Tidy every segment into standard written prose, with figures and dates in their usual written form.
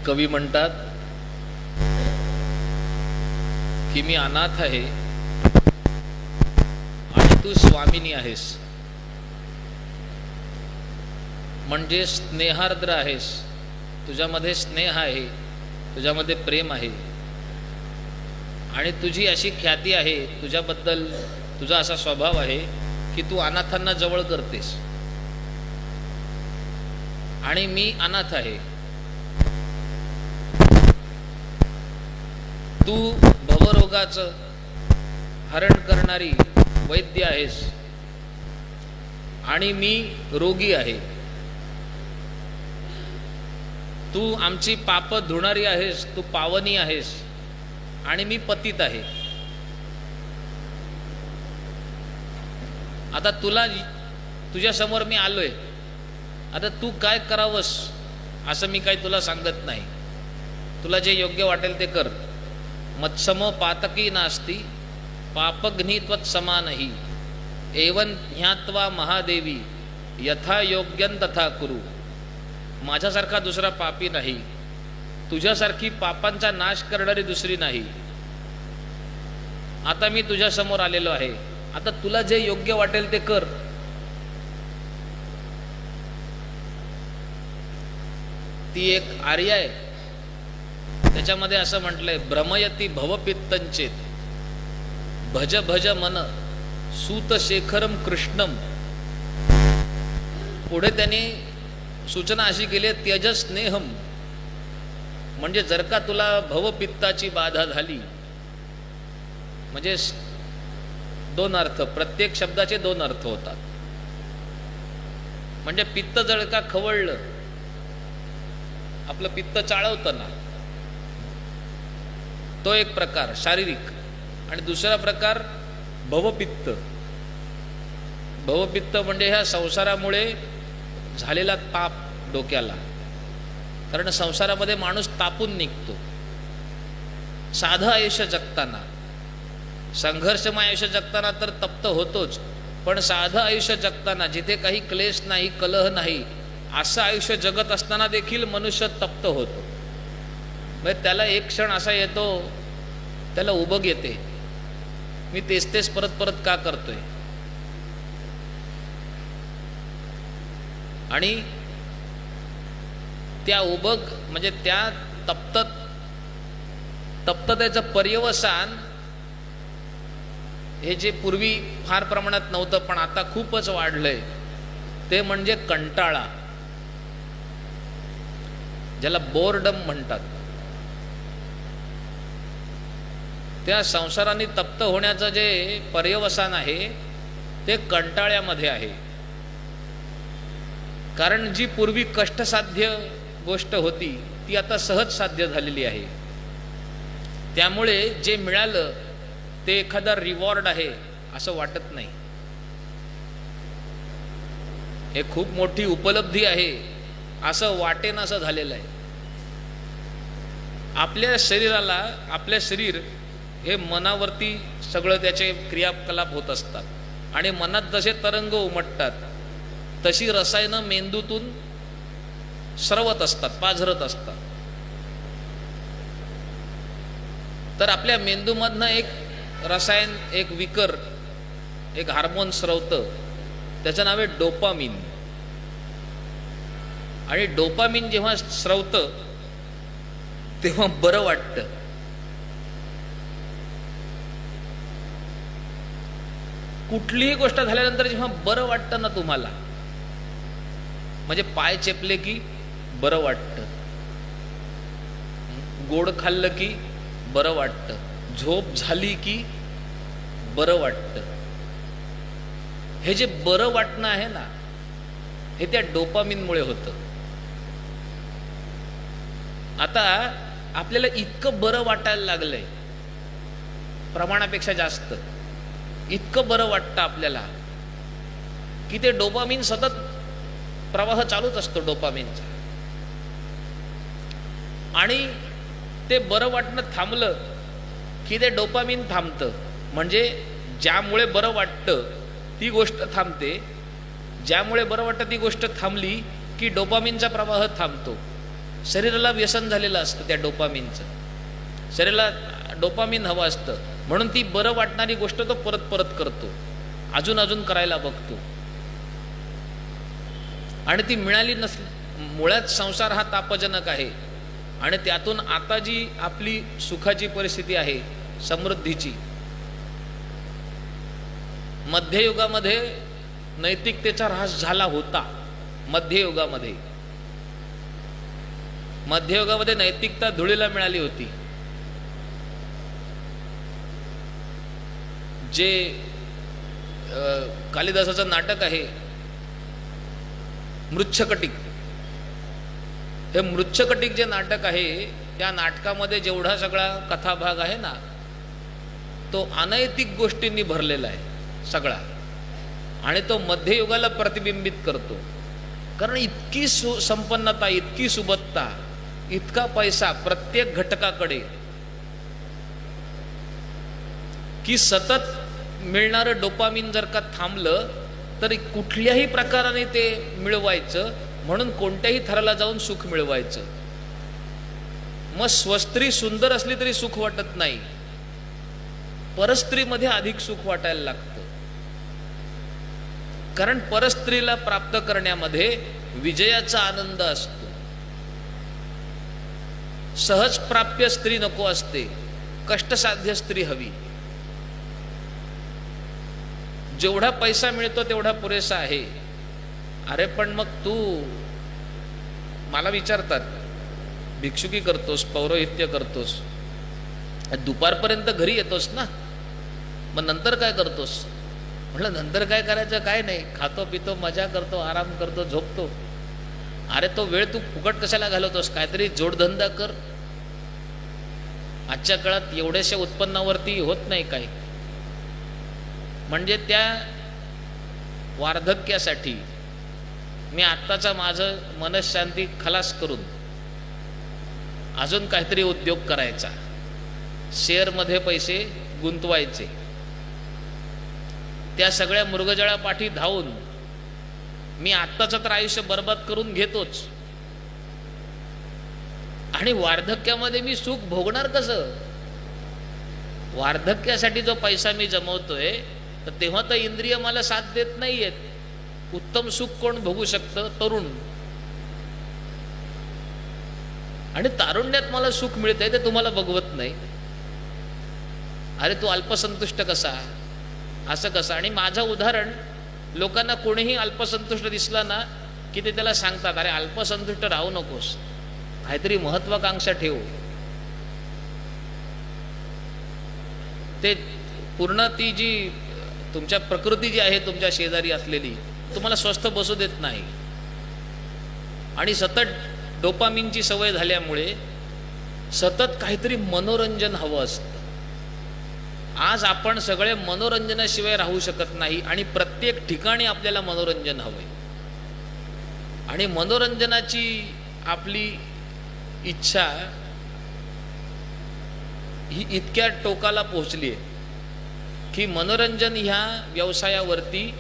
कवी म्हणतात की मी अनाथ आहे आणि तू स्वामिनी आहेस, म्हणजे स्नेहार्द्र आहेस, तुझ्यामध्ये स्नेह आहे, तुझ्यामध्ये प्रेम आहे आणि तुझी अशी ख्याती आहे, तुझ्याबद्दल तुझा असा स्वभाव आहे की तू अनाथांना जवळ करतेस आणि मी अनाथ आहे. तू भवरोगाचं हरण करणारी वैद्य आहेस आणि मी रोगी आहे. तू आमची पाप धुणारी आहेस, तू पावनी आहेस आणि मी पतित आहे. आता तुझ्या समोर मी आलोय, आता तू काय करावंस असं मी काही तुला सांगत नाही. तुला जे योग्य वाटेल ते कर. मत्समो पातकी नास्ति पापघ्नीत्वत् समानहि एवं ज्ञात्वा महादेवी यथा योग्यं तथा कुरु. माझ्यासारखा दुसरा पापी नाही, तुझ्यासारखी पापांचा नाश करणारी दुसरी नाही. आता मी तुझ्या समोर आलेलो आहे, आता तुला जे योग्य वाटेल ते कर. ती एक आर्य आहे, त्याच्यामध्ये असं म्हटलंय भ्रमयती भवपित्तंचेत भज भज मन सूत शेखरम कृष्णम. पुढे त्यांनी सूचना अशी केली त्यज स्नेहम, म्हणजे जर का तुला भवपित्ताची बाधा झाली, म्हणजे दोन अर्थ, प्रत्येक शब्दाचे दोन अर्थ होतात. म्हणजे पित्त जर का खवळलं, आपलं पित्त चाळवतं ना, तो एक प्रकार शारीरिक. आणि दुसरा प्रकार भवपित्त. भवपित्त म्हणजे ह्या संसारामुळे झालेला ताप डोक्याला. कारण संसारामध्ये माणूस तापून निघतो. साधं आयुष्य जगताना, संघर्षमय आयुष्य जगताना तर तप्त होतोच, पण साधं आयुष्य जगताना जिथे काही क्लेश नाही, कलह नाही, असं आयुष्य जगत असताना देखील मनुष्य तप्त होतो. म्हणजे त्याला एक क्षण असा येतो, त्याला उबग येते, मी तेच तेच परत परत का करतोय. आणि त्या उबग म्हणजे त्या तप्ततेचं पर्यवसान हे जे पूर्वी फार प्रमाणात नव्हतं पण आता खूपच वाढलंय, ते म्हणजे कंटाळा, ज्याला बोरडम म्हणतात. त्या संसाराने तप्त होण्याचं जे पर्यवसान आहे ते कंटाळ्यामध्ये आहे. कारण जी पूर्वी कष्टसाध्य गोष्ट होती ती आता सहज साध्य झालेली आहे. त्यामुळे जे मिळालं ते एखादा रिवॉर्ड आहे असं वाटत नाही. हे खूप मोठी उपलब्धी आहे असं वाटेन असं झालेलं आहे. आपल्या शरीराला, आपल्या शरीर हे मनावरती सगळं त्याचे क्रियाकलाप होत असतात आणि मनात जसे तरंग उमटतात तशी रसायनं मेंदूतून स्रवत असतात, पाझरत असतात. तर आपल्या मेंदूमधनं एक रसायन, एक विकर, एक हार्मोन स्रवतं, त्याचं नाव आहे डोपामिन. आणि डोपामिन जेव्हा स्रवतं तेव्हा बरं वाटतं. कुठलीही गोष्ट झाल्यानंतर जेव्हा बरं वाटतं ना तुम्हाला, म्हणजे पाय चेपले की बरं वाटतं, गोड खाल्लं की बरं वाटतं, झोप झाली की बरं वाटतं. हे जे बरं वाटणं आहे ना, हे त्या डोपामिनमुळे होतं. आता आपल्याला इतकं बरं वाटायला लागलंय, प्रमाणापेक्षा जास्त इतकं बरं वाटतं आपल्याला की ते डोपामिन सतत प्रवाह चालूच असतो डोपामिनचा. आणि ते बरं वाटणं थांबलं की ते डोपामिन थांबतं. म्हणजे ज्यामुळे बरं वाटतं ती गोष्ट थांबते, ज्यामुळे बरं वाटतं ती गोष्ट थांबली की डोपामिनचा प्रवाह थांबतो. शरीराला व्यसन झालेलं असतं त्या डोपामिनचं. शरीराला डोपामिन हवं असतं, म्हणून ती बरं वाटणारी गोष्ट तो परत परत करतो, अजून अजून करायला बघतो. आणि ती मिळाली नसली, मुळात संसार हा तापजनक आहे. आणि त्यातून आता जी आपली सुखाची परिस्थिती आहे, समृद्धीची, मध्ययुगामध्ये नैतिकतेचा ऱ्हास झाला होता. मध्ययुगामध्ये नैतिकता धुळीला मिळाली होती. जे कालिदासाचं नाटक आहे मृच्छकटिक, हे मृच्छकटिक जे नाटक आहे, त्या नाटकामध्ये जेवढा सगळा कथाभाग आहे ना, तो अनैतिक गोष्टींनी भरलेला आहे सगळा. आणि तो मध्ययुगाला प्रतिबिंबित करतो. कारण इतकी संपन्नता, इतकी सुबत्ता, इतका पैसा प्रत्येक घटकाकडे की सतत मिळणारं डोपामिन जर का थांबलं तर कुठल्याही प्रकाराने ते मिळवायचं, म्हणून कोणत्याही थराला जाऊन सुख मिळवायचं. मग स्वस्त्री सुंदर असली तरी सुख वाटत नाही, परस्त्रीमध्ये अधिक सुख वाटायला लागतं. कारण परस्त्रीला प्राप्त करण्यामध्ये विजयाचा आनंद असतो. सहज प्राप्य स्त्री नको असते, कष्टसाध्य स्त्री हवी. जेवढा पैसा मिळतो तेवढा पुरेसा आहे. अरे पण मग तू, मला विचारतात, भिक्षुकी करतोस, पौरोहित्य करतोस, दुपारपर्यंत घरी येतोस ना, मग नंतर काय करतोस? म्हटलं नंतर काय करायचं, काय नाही, खातो पितो, मजा करतो, आराम करतो, झोपतो. अरे तो वेळ तू फुकट कशाला घालवतोस? काहीतरी जोडधंदा कर. आजच्या काळात एवढ्याशा उत्पन्नावरती होत नाही काही. म्हणजे त्या वार्धक्यासाठी मी आत्ताचा माझं मनशांती खलास करून अजून काहीतरी उद्योग करायचा, शेअरमध्ये पैसे गुंतवायचे. त्या सगळ्या मृगजळापाठी धावून मी आत्ताचं तर आयुष्य बर्बाद करून घेतोच, आणि वार्धक्यामध्ये मी सुख भोगणार कसं? वार्धक्यासाठी जो पैसा मी जमवतोय, तर तेव्हा तर इंद्रिय मला साथ देत नाहीयेत. उत्तम सुख कोण भोगू शकतं? तरुण. आणि तारुण्यात मला सुख मिळतंय ते तुम्हाला बघवत नाही. अरे तू अल्पसंतुष्ट कसा, असं कसं? आणि माझं उदाहरण, लोकांना कोणीही अल्पसंतुष्ट दिसला ना की ते त्याला सांगतात, अरे अल्पसंतुष्ट राहू नकोस, काहीतरी महत्वाकांक्षा ठेव. ते पूर्ण ती जी तुमच्या प्रकृती जी आहे तुमच्या शेजारी असलेली, तुम्हाला स्वस्थ बसू देत नाही. आणि सतत डोपामिनची सवय झाल्यामुळे सतत काहीतरी मनोरंजन हवं असतं. आज आपण सगळे मनोरंजनाशिवाय राहू शकत नाही, आणि प्रत्येक ठिकाणी आपल्याला मनोरंजन हवंय. आणि मनोरंजनाची आपली इच्छा ही इतक्या टोकाला पोहोचली आहे की मनोरंजन ह्या व्यवसायावरती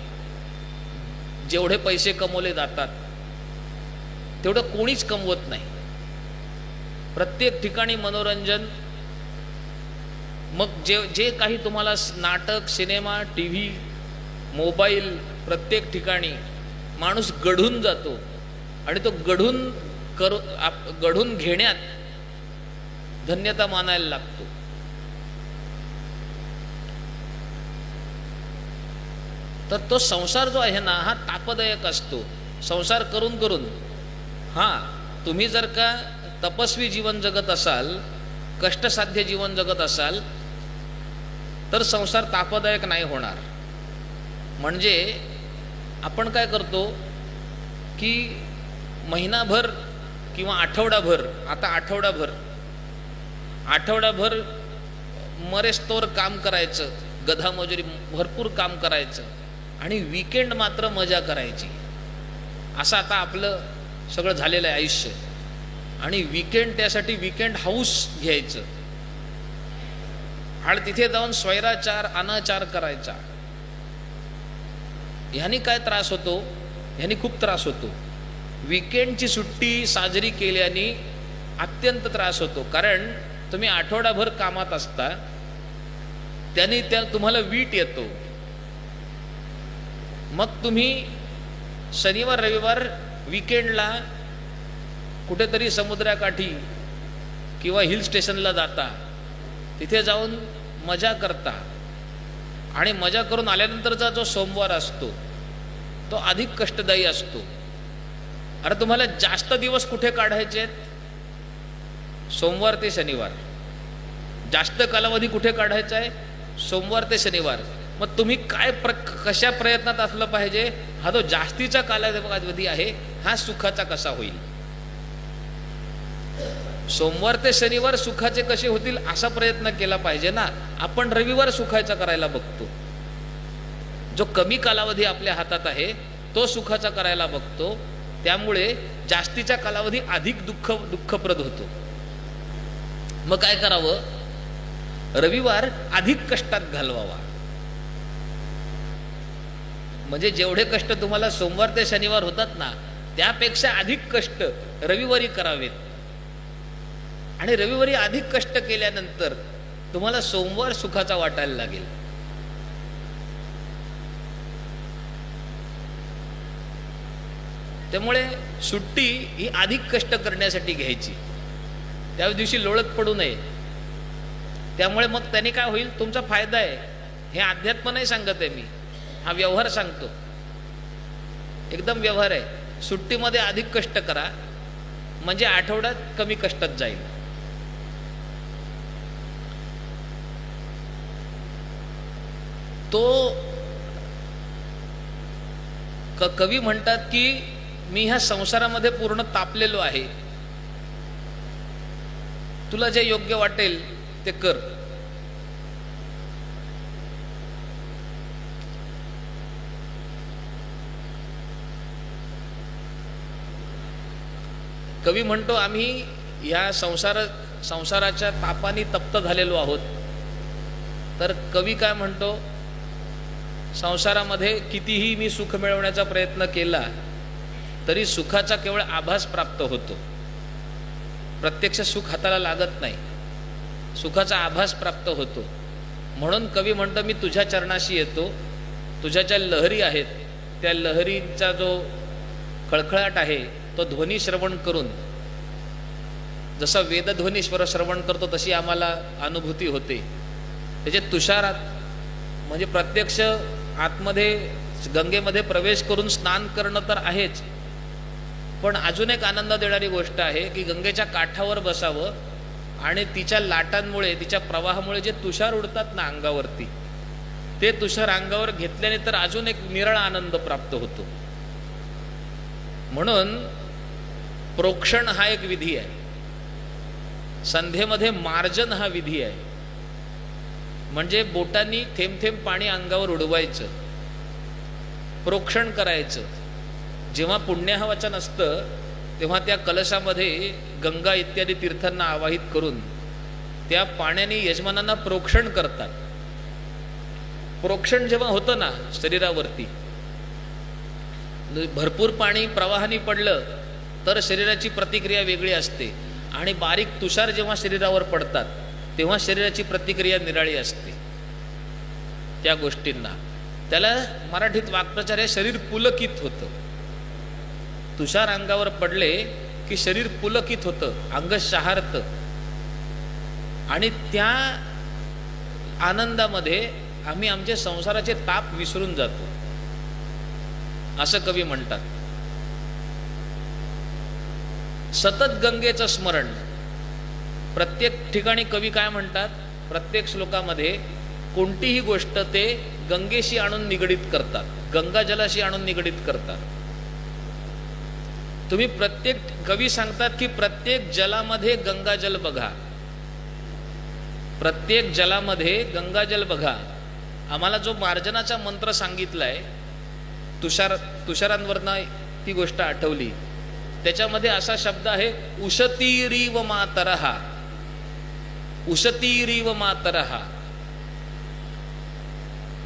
जेवढे पैसे कमवले जातात तेवढं कोणीच कमवत नाही. प्रत्येक ठिकाणी मनोरंजन. मग जे काही तुम्हाला नाटक, सिनेमा, टीव्ही, मोबाईल, प्रत्येक ठिकाणी माणूस गढून जातो, आणि तो गढून घेण्यात धन्यता मानायला लागतो. तर तो संसार जो आहे ना, हा तापदायक असतो. संसार करून करून, हां, तुम्ही जर का तपस्वी जीवन जगत असाल कष्टसाध्य जीवन जगत असाल तर संसार तापदायक नाही होणार. म्हणजे आपण काय करतो की महिनाभर किंवा आठवडाभर, आता आठवडाभर मरेस्तोवर काम करायचं, गधा मजुरी भरपूर काम करायचं आणि वीकेंड मात्र मजा करायची. असं आता आपलं सगळं झालेलं आहे आयुष्य. आणि वीकेंड, त्यासाठी वीकेंड हाऊस घ्यायचं आणि तिथे जाऊन स्वैराचार अनाचार करायचा. ह्यानी काय त्रास होतो? ह्यानी खूप त्रास होतो. वीकेंडची सुट्टी साजरी केल्याने अत्यंत त्रास होतो. कारण तुम्ही आठवडाभर कामात असता, त्याने तुम्हाला वीट येतो. मग तुम्ही शनिवार रविवार वीकेंडला कुठेतरी समुद्राकाठी किंवा हिल स्टेशनला जाता, तिथे जाऊन मजा करता आणि मजा करून आल्यानंतरचा जो सोमवार असतो तो अधिक कष्टदायी असतो. अरे तुम्हाला जास्त दिवस कुठे काढायचे आहेत? सोमवार ते शनिवार. जास्त कालावधी कुठे काढायचा आहे? सोमवार ते शनिवार. मग तुम्ही काय कशा प्रयत्नात असलं पाहिजे? हा जो जास्तीचा कालावधी आहे हा सुखाचा कसा होईल? सोमवार ते शनिवार सुखाचे कसे होतील असा प्रयत्न केला पाहिजे ना. आपण रविवार सुखाचा करायला बघतो. जो कमी कालावधी आपल्या हातात आहे तो सुखाचा करायला बघतो. त्यामुळे जास्तीचा कालावधी अधिक दुःखप्रद होतो. मग काय करावं? रविवार अधिक कष्टात घालवावा. म्हणजे जेवढे कष्ट तुम्हाला सोमवार ते शनिवार होतात ना, त्यापेक्षा अधिक कष्ट रविवारी करावेत. आणि रविवारी अधिक कष्ट केल्यानंतर तुम्हाला सोमवार सुखाचा वाटायला लागेल. त्यामुळे सुट्टी ही अधिक कष्ट करण्यासाठी घ्यायची, त्या दिवशी लोळत पडू नये. त्यामुळे मग त्याने काय होईल? तुमचा फायदा आहे. हे अध्यात्म नाही सांगत आहे मी, हा व्यवहार सांगतो. एकदम व्यवहार आहे. सुट्टीमध्ये अधिक कष्ट करा म्हणजे आठवड्यात कमी कष्टात जाईल. तो कवी म्हणतात की मी ह्या संसारामध्ये पूर्ण तापलेलो आहे, तुला जे योग्य वाटेल ते कर. कवी म्हणतो आम्ही या संसाराच्या तापाने तप्त झालेलो आहोत. तर कवी काय म्हणतो? संसारामध्ये कितीही मी सुख मिळवण्याचा प्रयत्न केला तरी सुखाचा केवळ आभास प्राप्त होतो. प्रत्यक्ष सुख हाताला लागत नाही, सुखाचा आभास प्राप्त होतो. म्हणून कवी म्हणतो मी तुझ्या चरणाशी येतो. तुझ्या ज्या लहरी आहेत त्या लहरींचा जो खळखळाट आहे तो ध्वनी श्रवण करून, जसा वेदध्वनी श्रवण करतो तशी आम्हाला अनुभूती होते. त्याचे तुषारात म्हणजे प्रत्यक्ष आतमध्ये गंगेमध्ये प्रवेश करून स्नान करणं तर आहेच, पण अजून एक आनंद देणारी गोष्ट आहे की गंगेच्या काठावर बसावं आणि तिच्या लाटांमुळे, तिच्या प्रवाहामुळे जे तुषार उडतात ना अंगावरती, ते तुषार अंगावर घेतल्याने तर अजून एक निराळा आनंद प्राप्त होतो. म्हणून प्रोक्षण हा एक विधी आहे. संध्येमध्ये मार्जन हा विधी आहे. म्हणजे बोटांनी थेंब थेंब पाणी अंगावर उडवायचं, प्रोक्षण करायचं. जेव्हा पुण्याहवाचन असतं तेव्हा त्या कलशामध्ये गंगा इत्यादी तीर्थांना आवाहित करून त्या पाण्याने यजमानांना प्रोक्षण करतात. प्रोक्षण जेव्हा होतं ना शरीरावरती, भरपूर पाणी प्रवाहाने पडलं तर शरीराची प्रतिक्रिया वेगळी असते आणि बारीक तुषार जेव्हा शरीरावर पडतात तेव्हा शरीराची प्रतिक्रिया निराळी असते. त्या गोष्टींना त्याला मराठीत वाक्प्रचार आहे, शरीर पुलकित होतं. तुषार अंगावर पडले की शरीर पुलकित होतं, अंग शहारतं आणि त्या आनंदामध्ये आम्ही आमचे संसाराचे ताप विसरून जातो, असं कवी म्हणतात. सतत गंगेचं स्मरण प्रत्येक ठिकाणी कवी काय म्हणतात, प्रत्येक श्लोकामध्ये कोणतीही गोष्ट ते गंगेशी आणून निगडीत करतात, गंगाजलाशी आणून निगडीत करतात. तुम्ही प्रत्येक कवी सांगतात की प्रत्येक जलामध्ये गंगाजल बघा, प्रत्येक जलामध्ये गंगाजल बघा. आम्हाला जो मार्जनाचा मंत्र सांगितलाय, तुषारांवरनं ती गोष्ट आठवली. त्याच्यामध्ये असा शब्द आहे उशतीरीव मातरहा, उशतीरीव मातरहा.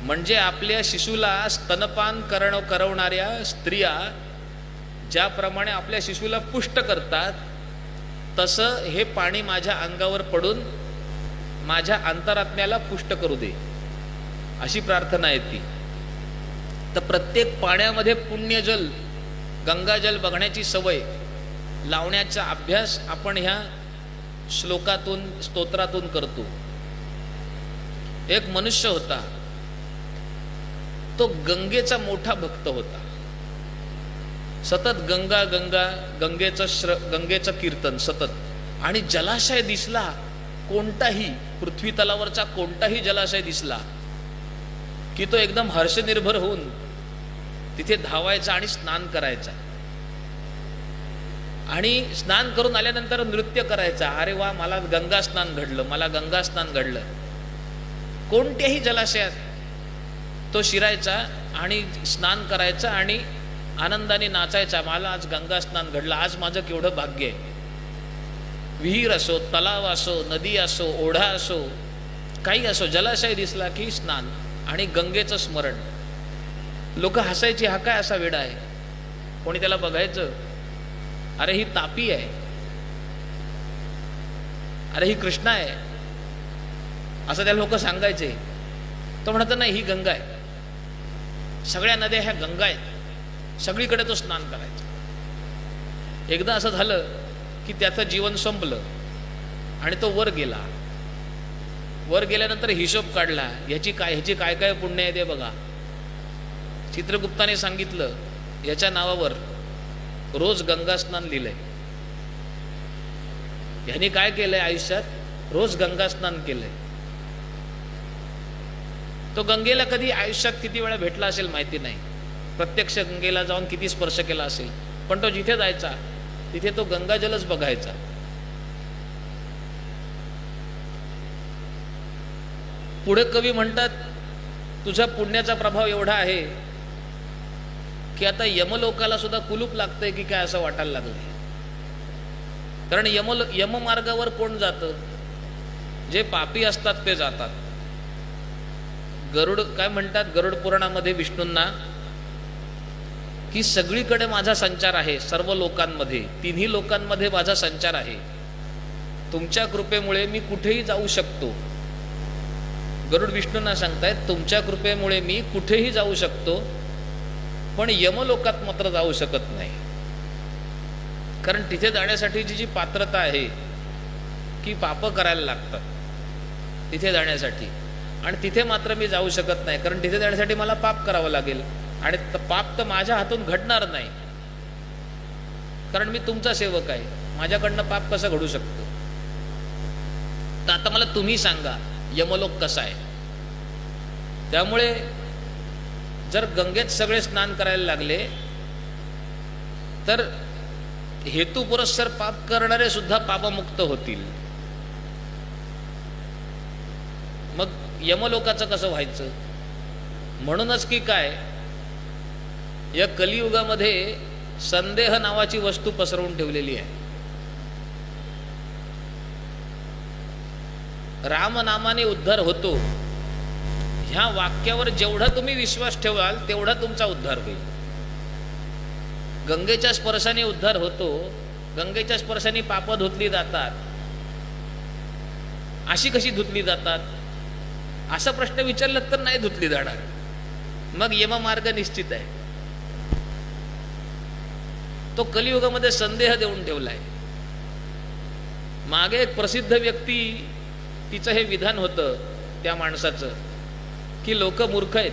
म्हणजे आपल्या शिशूला स्तनपान करवणाऱ्या स्त्रिया ज्याप्रमाणे आपल्या शिशूला पुष्ट करतात, तसं हे पाणी माझ्या अंगावर पडून माझ्या अंतरात्म्याला पुष्ट करू दे, अशी प्रार्थना आहे ती. तर प्रत्येक पाण्यामध्ये पुण्यजल, गंगाजल बघण्याची सवय लावण्याचा अभ्यास आपण ह्या श्लोकातून, स्तोत्रातून करतो. एक मनुष्य होता, तो गंगेचा मोठा भक्त होता. सतत गंगा गंगा, गंगेचं कीर्तन सतत. आणि जलाशय दिसला कोणताही, पृथ्वी तलावरचा कोणताही जलाशय दिसला की तो एकदम हर्षनिर्भर होऊन तिथे धावायचा आणि स्नान करायचा. आणि स्नान करून आल्यानंतर नृत्य करायचा, अरे वा मला गंगा स्नान घडलं, मला गंगा स्नान घडलं. कोणत्याही जलाशयात तो शिरायचा आणि स्नान करायचा आणि आनंदाने नाचायचा, मला आज गंगा स्नान घडलं, आज माझं केवढं भाग्य आहे. विहीर असो, तलाव असो, नदी असो, ओढा असो, काही असो, जलाशय दिसला की स्नान आणि गंगेचं स्मरण. लोक हसायची, हा काय असा वेडा आहे. कोणी त्याला बघायचं, अरे ही तापी आहे, अरे ही कृष्णा आहे, असं त्याला लोक सांगायचे. तो म्हणत नाही, ही गंगा आहे, सगळ्या नद्या ह्या गंगा आहेत, सगळीकडे तो स्नान करायचा. एकदा असं झालं की त्याचं जीवन संपलं आणि तो वर गेला. वर गेल्यानंतर हिशोब काढला, ह्याची काय काय पुण्य आहे ते बघा. चित्रगुप्ताने सांगितलं, याच्या नावावर रोज गंगा स्नान लिहिलंय. ह्याने काय केलंय आयुष्यात, रोज गंगा स्नान केलंय. तो गंगेला कधी आयुष्यात किती वेळा भेटला असेल माहिती नाही, प्रत्यक्ष गंगेला जाऊन किती स्पर्श केला असेल, पण तो जिथे जायचा तिथे तो गंगाजलच बघायचा. पुढे कवी म्हणतात, तुझ्या पुण्याचा प्रभाव एवढा आहे की आता यमलोकाला सुद्धा कुलूप लागतंय की काय असं वाटायला लागलंय. कारण यममार्गावर कोण जातं, जे पापी असतात ते जातात. गरुड काय म्हणतात, गरुड पुराणामध्ये विष्णूंना, की सगळीकडे माझा संचार आहे, सर्व लोकांमध्ये, तिन्ही लोकांमध्ये माझा संचार आहे. तुमच्या कृपेमुळे मी कुठेही जाऊ शकतो. गरुड विष्णूंना सांगतायत, तुमच्या कृपेमुळे मी कुठेही जाऊ शकतो, पण यमलोकात मात्र जाऊ शकत नाही. कारण तिथे जाण्यासाठी जी पात्रता आहे की पाप करायला लागतात तिथे जाण्यासाठी, आणि तिथे मात्र मी जाऊ शकत नाही. कारण तिथे जाण्यासाठी मला पाप करावं लागेल, आणि पाप तर माझ्या हातून घडणार नाही, कारण मी तुमचा सेवक आहे. माझ्याकडनं पाप कसं घडू शकतो. तर आता मला तुम्ही सांगा यमलोक कसा आहे. त्यामुळे जर गंगेत सगळे स्नान करायला लागले तर हेतू पुरस्सर पाप करणारे सुद्धा पापमुक्त होतील. मग यमलोकाचं कसं व्हायचं. म्हणूनच की काय, या कलियुगामध्ये संदेह नावाची वस्तू पसरवून ठेवलेली आहे. रामनामाने उद्धार होतो, ह्या वाक्यावर जेवढा तुम्ही विश्वास ठेवाल तेवढा तुमचा उद्धार होईल. गंगेच्या स्पर्शाने उद्धार होतो, गंगेच्या स्पर्शाने पाप धुतली जातात. अशी कशी धुतली जातात असा प्रश्न विचारला तर नाही धुतली जाणार. मग यममार्ग निश्चित आहे. तो कलियुगामध्ये संदेह देऊन ठेवलाय. मागे एक प्रसिद्ध व्यक्ती, तिचं हे विधान होतं त्या माणसाचं, की लोक मूर्ख आहेत,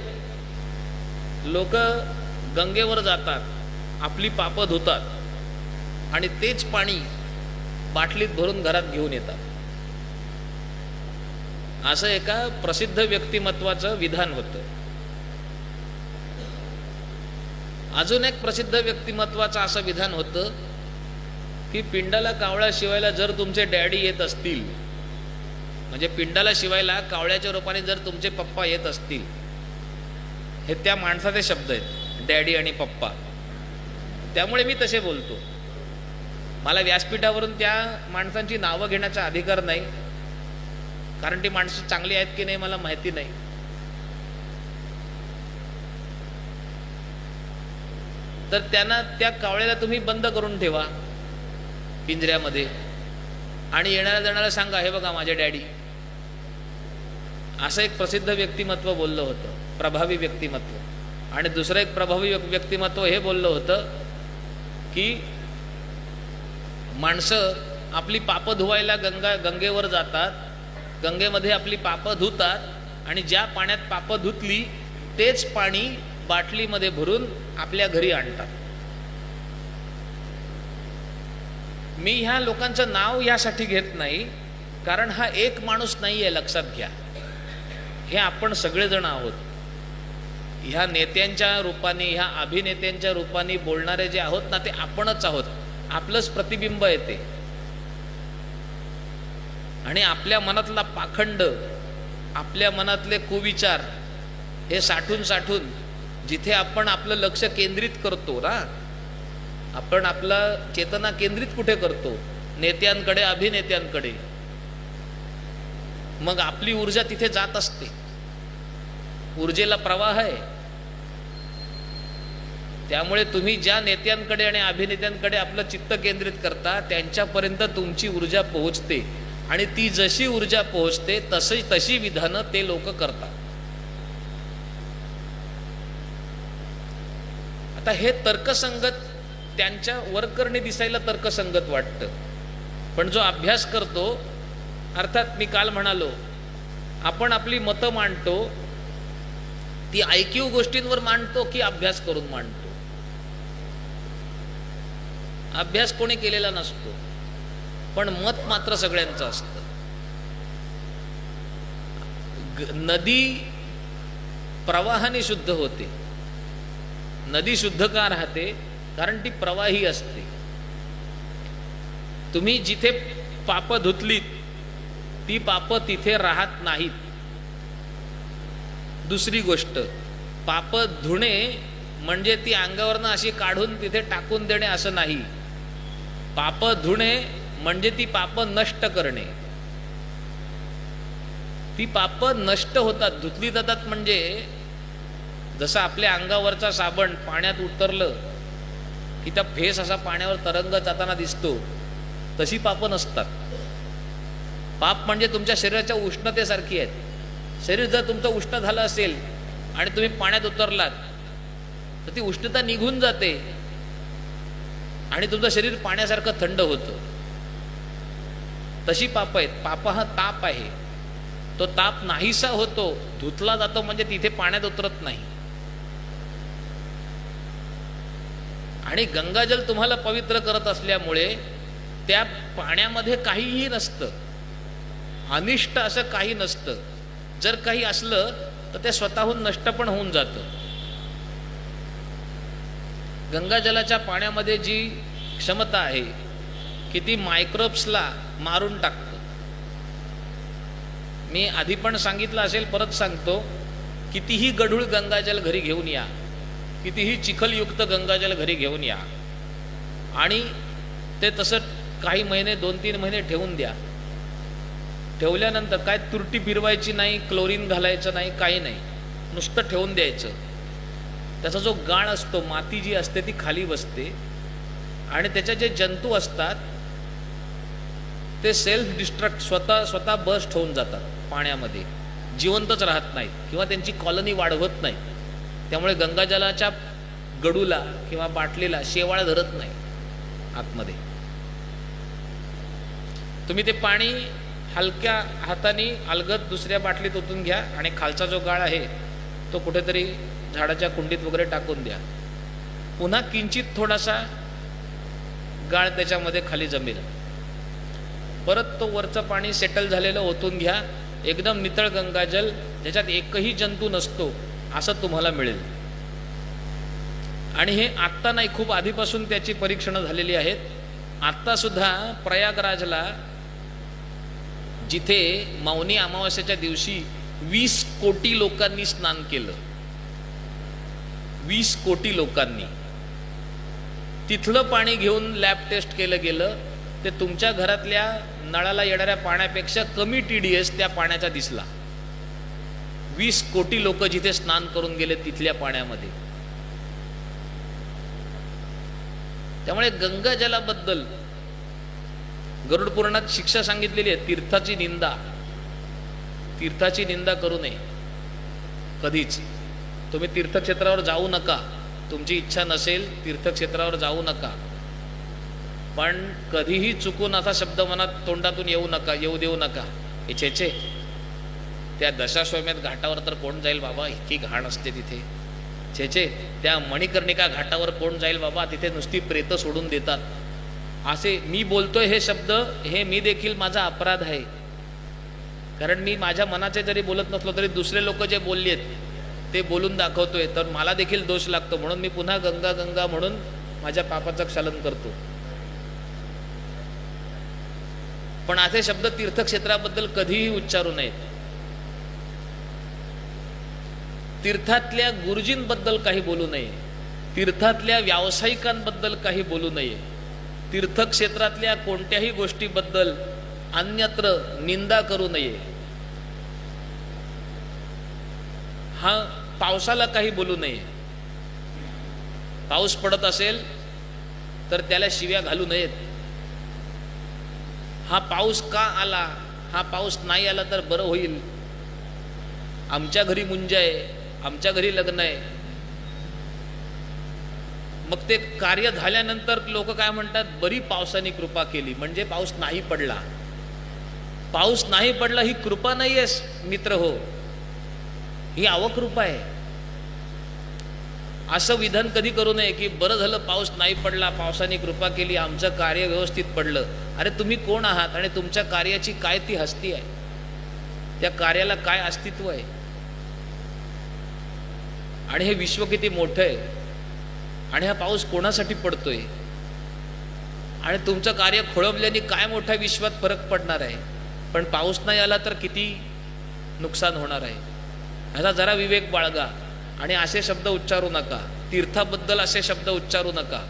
लोक गंगेवर जातात, आपली पापं धुतात आणि तेच पाणी बाटलीत भरून घरात घेऊन येतात. असं एका प्रसिद्ध व्यक्तिमत्वाचं विधान होतं. अजून एक प्रसिद्ध व्यक्तिमत्वाचं असं विधान होतं की पिंडाला कावळा शिवायला जर तुमचे डॅडी येत असतील, म्हणजे पिंडाला शिवायला कावळ्याच्या रूपाने जर तुमचे पप्पा येत असतील, हे त्या माणसाचे शब्द आहेत, डॅडी आणि पप्पा. त्यामुळे मी तसे बोलतो. मला व्यासपीठावरून त्या माणसांची नावं घेण्याचा अधिकार नाही, कारण ती माणसं चांगली आहेत की नाही मला माहिती नाही. तर त्यांना, त्या कावळ्याला तुम्ही बंद करून ठेवा पिंजऱ्यामध्ये आणि येणाऱ्या जणाला सांगा, हे बघा माझे डॅडी. असं एक प्रसिद्ध व्यक्तिमत्व बोललं होतं, प्रभावी व्यक्तिमत्व. आणि दुसरं एक प्रभावी व्यक्तिमत्व हे बोललं होतं की माणसं आपली पापं धुवायला गंगेवर जातात, गंगेमध्ये आपली पापं धुतात आणि ज्या पाण्यात पापं धुतली तेच पाणी बाटलीमध्ये भरून आपल्या घरी आणतात. मी ह्या लोकांचं नाव यासाठी घेत नाही, कारण हा एक माणूस नाही आहे, लक्षात घ्या. हे आपण सगळेजण आहोत. ह्या नेत्यांच्या रूपाने, ह्या अभिनेत्यांच्या रूपाने बोलणारे जे आहोत ना, ते आपणच आहोत. आपलंच प्रतिबिंब येते आणि आपल्या मनातला पाखंड, आपल्या मनातले कुविचार हे साठून साठून जिथे आपण आपलं लक्ष केंद्रित करतो ना, आपण आपला चेतना केंद्रित कुठे करतो? नेत्यांकडे, अभिनेत्यांकडे. मग आपली ऊर्जा तिथे जात असते. ऊर्जेला प्रवाह आहे. त्यामुळे तुम्ही ज्या नेत्यांकडे आणि अभिनेत्यांकडे आपलं चित्त केंद्रित करता, त्यांच्यापर्यंत तुमची ऊर्जा पोहोचते आणि ती जशी ऊर्जा पोहोचते तशी विधानं ते लोक करतात. आता हे तर्कसंगत, त्यांच्या वरकरणी दिसायला तर्कसंगत वाटतं, पण जो अभ्यास करतो, अर्थात मी काल म्हणालो, आपण आपली मतं मांडतो ती ऐकीव गोष्टींवर मांडतो की अभ्यास करून मांडतो? अभ्यास कोणी केलेला नसतो, पण मत मात्र सगळ्यांचं असतं. नदी प्रवाहाने शुद्ध होते. नदी शुद्ध का राहते? कारण ती प्रवाही असते. तुम्ही जिथे पाप धुतलीत ती पाप तिथे राहत नाहीत. दुसरी गोष्ट, पाप धुणे म्हणजे ती अंगावरनं अशी काढून तिथे टाकून देणे असं नाही. पाप धुणे म्हणजे ती पाप नष्ट करणे. ती पाप नष्ट होतात, धुतली जातात. म्हणजे जसं आपल्या अंगावरचा साबण पाण्यात उतरलं की त्या फेस असा पाण्यावर तरंगत जाताना दिसतो, तशी पाप नसतात. पाप म्हणजे तुमच्या शरीराच्या उष्णतेसारखी आहेत. शरीर जर तुमचं उष्ण झालं असेल आणि तुम्ही पाण्यात उतरलात तर ती उष्णता निघून जाते आणि तुमचं शरीर पाण्यासारखं थंड होतं. तशी पाप आहेत. पाप हा ताप आहे. तो ताप नाहीसा होतो, धुतला जातो, म्हणजे तिथे पाण्यात उतरत नाही. आणि गंगाजल तुम्हाला पवित्र करत असल्यामुळे त्या पाण्यामध्ये काहीही नसतं, अनिष्ट असं काही नसतं. जर काही असलं तर ते स्वतःहून नष्ट पण होऊन जातं. गंगाजलाच्या पाण्यामध्ये जी क्षमता आहे की ती मायक्रोब्सला मारून टाकतं. मी आधी पण सांगितलं असेल, परत सांगतो, कितीही गढूळ गंगाजल घरी घेऊन या, कितीही चिखलयुक्त गंगाजल घरी घेऊन या आणि ते तसं काही महिने, 2-3 महिने ठेवून द्या. ठेवल्यानंतर काय तुरटी फिरवायची नाही, क्लोरीन घालायचं नाही, काही नाही, नुसतं ठेवून द्यायचं. त्याचा जो गाळ असतो, माती जी असते ती खाली बसते आणि त्याचे जे जंतू असतात ते सेल्फ डिस्ट्रक्ट, स्वतः बस्ट होऊन जातात पाण्यामध्ये, जिवंतच राहत नाहीत किंवा त्यांची कॉलनी वाढवत नाही. त्यामुळे गंगाजलाच्या गडूला किंवा बाटलीला शेवाळ धरत नाही आतमध्ये. तुम्ही ते पाणी हलक्या हाताने अलगद दुसऱ्या बाटलीत ओतून घ्या आणि खालचा जो गाळ आहे तो कुठेतरी झाडाच्या कुंडीत वगैरे टाकून द्या. पुन्हा किंचित थोडासा गाळ त्याच्यामध्ये खाली जमेल. परत तो वरचं पाणी सेटल झालेलं ओतून घ्या एकदम नितळ गंगाजल ज्याच्यात एकही जंतू नसतो असं तुम्हाला मिळेल. आणि हे आत्ता नाही, खूप आधीपासून त्याची परीक्षणं झालेली आहेत. आत्तासुद्धा प्रयागराजला जिथे मौनी अमावस्येच्या दिवशी 20 कोटी लोकांनी स्नान केलं, 20 कोटी लोकांनी, तिथलं पाणी घेऊन लॅब टेस्ट केलं गेलं, ते तुमच्या घरातल्या नळाला येणाऱ्या पाण्यापेक्षा कमी TDS त्या पाण्याचा दिसला. 20 कोटी लोक जिथे स्नान करून गेले तिथल्या पाण्यामध्ये. त्यामुळे गंगाजलाबद्दल गरुड पुराणात शिक्षा सांगितलेली आहे, तीर्थाची निंदा करू नये कधीच. तुम्ही तीर्थक्षेत्रावर जाऊ नका, तुमची इच्छा नसेल तीर्थक्षेत्रावर जाऊ नका, पण कधीही चुकून असा शब्द मनात तोंडातून येऊ देऊ नका, हे छे त्या दशाश्वमेध घाटावर तर कोण जाईल बाबा, इतकी घाण असते तिथे. छे त्या मणिकर्णिका घाटावर कोण जाईल बाबा, तिथे नुसती प्रेत सोडून देतात. असे मी बोलतोय हे शब्द, हे मी देखील माझा अपराध आहे. कारण मी माझ्या मनाचे जरी बोलत नसलो तरी दुसरे लोक जे बोलले आहेत ते बोलून दाखवतोय, तर मला देखील दोष लागतो. म्हणून मी पुन्हा गंगा गंगा म्हणून माझ्या पापाचं क्षालन करतो. पण असे शब्द तीर्थक्षेत्राबद्दल कधीही उच्चारू नयेत. तीर्थातल्या गुरुजींबद्दल काही बोलू नये, तीर्थातल्या व्यावसायिकांबद्दल काही बोलू नये, तीर्थक्षेत्रातल्या कोणत्याही गोष्टीबद्दल अन्यत्र निंदा करू नये. हा पावसाला काही बोलू नये. पाऊस पडत असेल तर त्याला शिव्या घालू नयेत. हा पाऊस का आला, हा पाऊस नाही आला तर बरं होईल, आमच्या घरी मुंज आहे, आमच्या घरी लग्न आहे. मग ते कार्य झाल्यानंतर लोक काय म्हणतात, बरी पावसाने कृपा केली. म्हणजे पाऊस नाही पडला. पाऊस नाही पडला ही कृपा नाही आहे मित्र हो, ही अवकृपा आहे. असं विधान कधी करू नये की बरं झालं पाऊस नाही पडला, पावसाने कृपा केली, आमचं कार्य व्यवस्थित पडलं. अरे तुम्ही कोण आहात आणि तुमच्या कार्याची काय ती हस्ती आहे, त्या कार्याला काय अस्तित्व आहे, आणि हे विश्व किती मोठं आहे, आणि हा पाऊस कोणासाठी पडतोय, आणि तुमचं कार्य खोळंबल्याने काय मोठ्या विश्वात फरक पडणार आहे. पण पाऊस नाही आला तर किती नुकसान होणार आहे. ह्याचा जरा विवेक बाळगा आणि असे शब्द उच्चारू नका. तीर्थाबद्दल असे शब्द उच्चारू नका.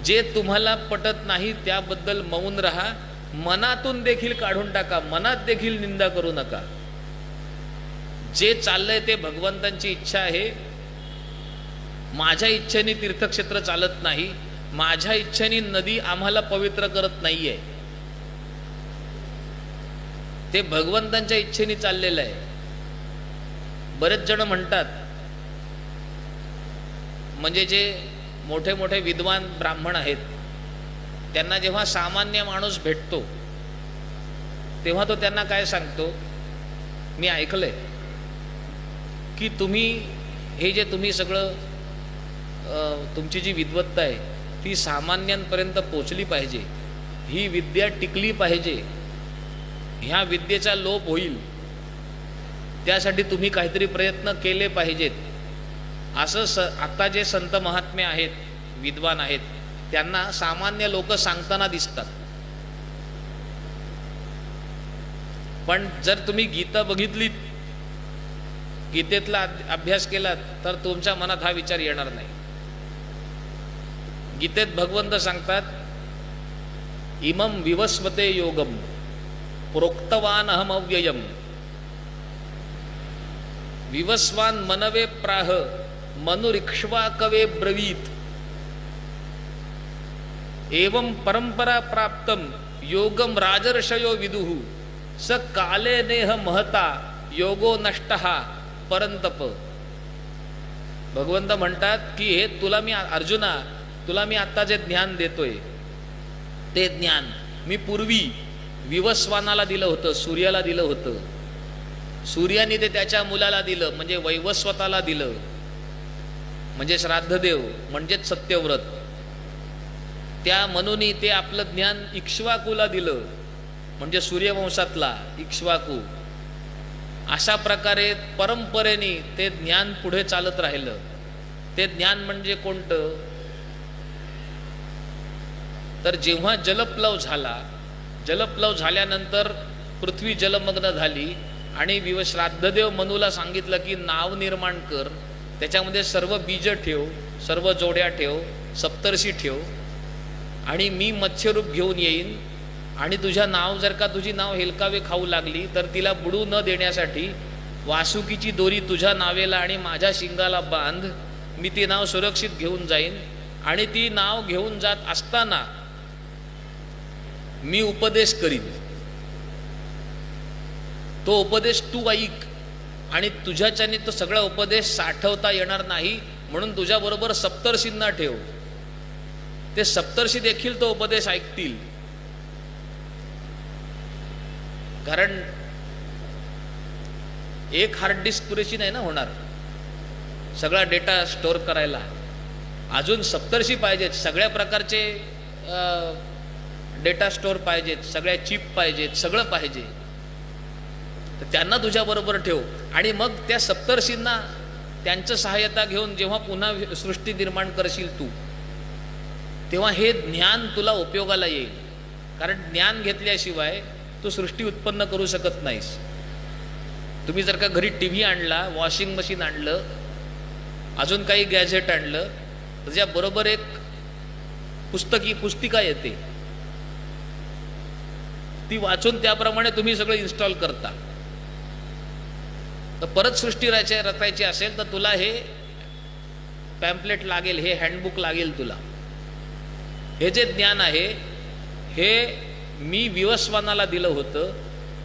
जे तुम्हाला पटत नाही त्याबद्दल मौन राहा. मनातून देखील काढून टाका, मनात देखील निंदा करू नका. जे चाललंय ते भगवंतांची इच्छा आहे. माझ्या इच्छेने तीर्थक्षेत्र चालत नाही, माझ्या इच्छेने नदी आम्हाला पवित्र करत नाहीये, ते भगवंतांच्या इच्छेने चाललेलं आहे. बरेच जण म्हणतात, म्हणजे जे मोठे मोठे विद्वान ब्राह्मण आहेत त्यांना जेव्हा सामान्य माणूस भेटतो तेव्हा तो त्यांना काय सांगतो, मी ऐकलंय की तुम्ही हे जे तुम्ही सगळं तुमची जी विद्वत्ता आहे ती सामान्यांपर्यंत पोचली पाहिजे, ही विद्या टिकली पाहिजे, ह्या विद्येचा लोप होईल, त्यासाठी तुम्ही काहीतरी प्रयत्न केले पाहिजेत. असं आता जे संत महात्मे आहेत, विद्वान आहेत, त्यांना सामान्य लोक सांगताना दिसतात. पण जर तुम्ही गीता बघितलीत, गीतेतला अभ्यास केलात तर तुमच्या मनात हा विचार येणार नाही. गीतेत भगवंत सांगतात, इमं विवस्वते योगम प्रोक्तवान अहम अव्ययम विवस्वान मनवे प्राह मनुरिक्ष्वा कवे ब्रवीत एवं परंपरा प्राप्तम योगम राजर्षयो विदुः स काले नेह महता योगो नष्टहा परंतप. भगवंत म्हणतात की हे तुला मी अर्जुना, तुला मी आता जे ज्ञान देतोय ते ज्ञान मी पूर्वी विवस्वानाला दिलं होतं, सूर्याला दिलं होतं. सूर्याने ते त्याच्या मुलाला दिलं, म्हणजे वैवस्वताला दिलं, म्हणजे श्राद्धदेव, म्हणजेच सत्यव्रत. त्या मनुनी ते आपलं ज्ञान इक्ष्वाकूला दिलं, म्हणजे सूर्यवंशातला इक्ष्वाकू, अशा प्रकारे परंपरेने ते ज्ञान पुढे चालत राहिलं. ते ज्ञान म्हणजे कोणतं? तर जेव्हा जलप्लव झाला, जलप्लव झाल्यानंतर पृथ्वी जलमग्न झाली आणि श्राद्धदेव मनूला सांगितलं की नाव निर्माण कर, त्याच्यामध्ये सर्व बीज ठेव, सर्व जोड्या ठेव, सप्तर्षी ठेव, आणि मी मत्स्यरूप घेऊन येईन, आणि तुझ्या नाव जर का तुझी नाव हेलकावे खाऊ लागली तर तिला बुडू न देण्यासाठी वासुकीची दोरी तुझ्या नावेला आणि माझ्या शिंगाला बांध, मी ती नाव सुरक्षित घेऊन जाईन. आणि ती नाव घेऊन जात असताना मी उपदेश करीन, तो उपदेश तू ऐक, आणि तुझ्याच्याने तो सगळा उपदेश साठवता येणार नाही, म्हणून तुझ्याबरोबर सप्तर्षींना ठेव, ते सप्तर्षी देखील तो उपदेश ऐकतील. कारण एक हार्ड डिस्क पुरेशी नाही ना होणार सगळा डेटा स्टोअर करायला, अजून सप्तर्षी पाहिजेत, सगळ्या प्रकारचे डेटा स्टोअर पाहिजेत, सगळ्या चिप पाहिजेत, सगळं पाहिजे. तर त्यांना तुझ्याबरोबर ठेव, आणि मग त्या सप्तर्षींना त्यांचं सहाय्यता घेऊन जेव्हा पुन्हा सृष्टी निर्माण करशील तू, तेव्हा हे ज्ञान तुला उपयोगाला येईल. कारण ज्ञान घेतल्याशिवाय तू सृष्टी उत्पन्न करू शकत नाहीस. तुम्ही जर का घरी टी व्ही आणला, वॉशिंग मशीन आणलं, अजून काही गॅझेट आणलं, त्याच्याबरोबर एक पुस्तिका येते, ती वाचून त्याप्रमाणे तुम्ही सगळं इन्स्टॉल करता. तर परत सृष्टी रचायची असेल तर तुला हे पॅम्पलेट लागेल, हे हँडबुक लागेल तुला. हे जे ज्ञान आहे हे मी विवस्वानाला दिलं होतं,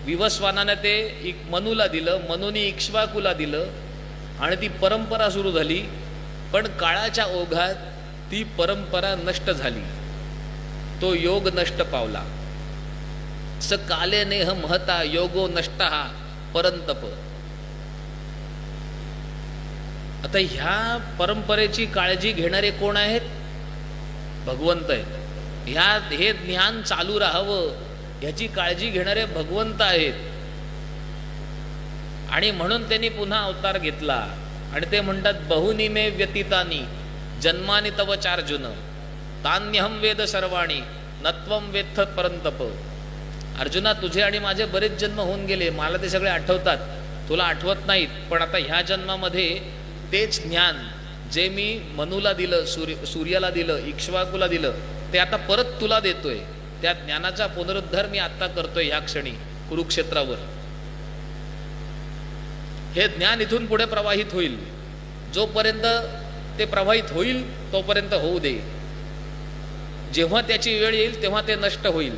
विवस्वानाने ते मनूला दिलं, मनूने इक्ष्वाकूला दिलं, आणि ती परंपरा सुरू झाली. पण काळाच्या ओघात ती परंपरा नष्ट झाली, तो योग नष्ट पावला. स काले नेह महता योगो नष्ट हा परंतप. आता ह्या परंपरेची काळजी घेणारे कोण आहेत? भगवंत आहेत. हे ज्ञान चालू राहावं ह्याची काळजी घेणारे भगवंत आहेत. आणि म्हणून त्यांनी पुन्हा अवतार घेतला, आणि ते म्हणतात बहुनी मे व्यतीतानी जन्मानि तव चार्जुन तान्यहम वेद सर्वाणी नत्वम वेत्थ परंतप. अर्जुना, तुझे आणि माझे बरेच जन्म होऊन गेले, मला ते सगळे आठवतात, तुला आठवत नाहीत. पण आता ह्या जन्मामध्ये तेच ज्ञान जे मी मनूला दिलं, सूर्याला दिलं, इक्ष्वाकूला दिलं, ते आता परत तुला देतोय. त्या ज्ञानाचा पुनरुद्धार मी आता करतोय ह्या क्षणी कुरुक्षेत्रावर. हे ज्ञान इथून पुढे प्रवाहित होईल, जोपर्यंत ते प्रवाहित होईल तोपर्यंत होऊ दे. जेव्हा त्याची वेळ येईल तेव्हा ते नष्ट होईल,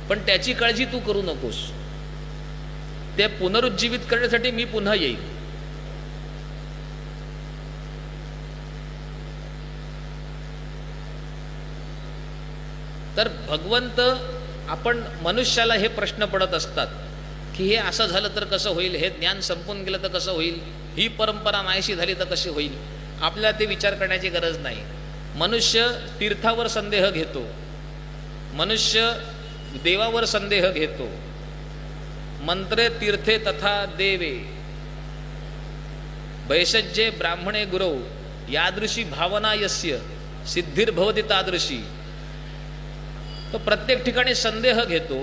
पण त्याची काळजी तू करू नकोस. ते पुनरुज्जीवित करण्यासाठी मी पुन्हा येईल. तर भगवंत, आपण मनुष्याला हे प्रश्न पडत असतात की हे असं झालं तर कसं होईल, हे ज्ञान संपून गेलं तर कसं होईल, ही परंपरा नाहीशी झाली तर कशी होईल. आपल्याला ते विचार करण्याची गरज नाही. मनुष्य तीर्थावर संदेह घेतो, मनुष्य देवावर संदेह घेतो. मंत्रे तीर्थे तथा देवे वैषज्ये ब्राह्मणे गुरौ यादृशी भावना यस्य सिद्धिर्भवति तादृशी. तो प्रत्येक ठिकाणी संदेह घेतो,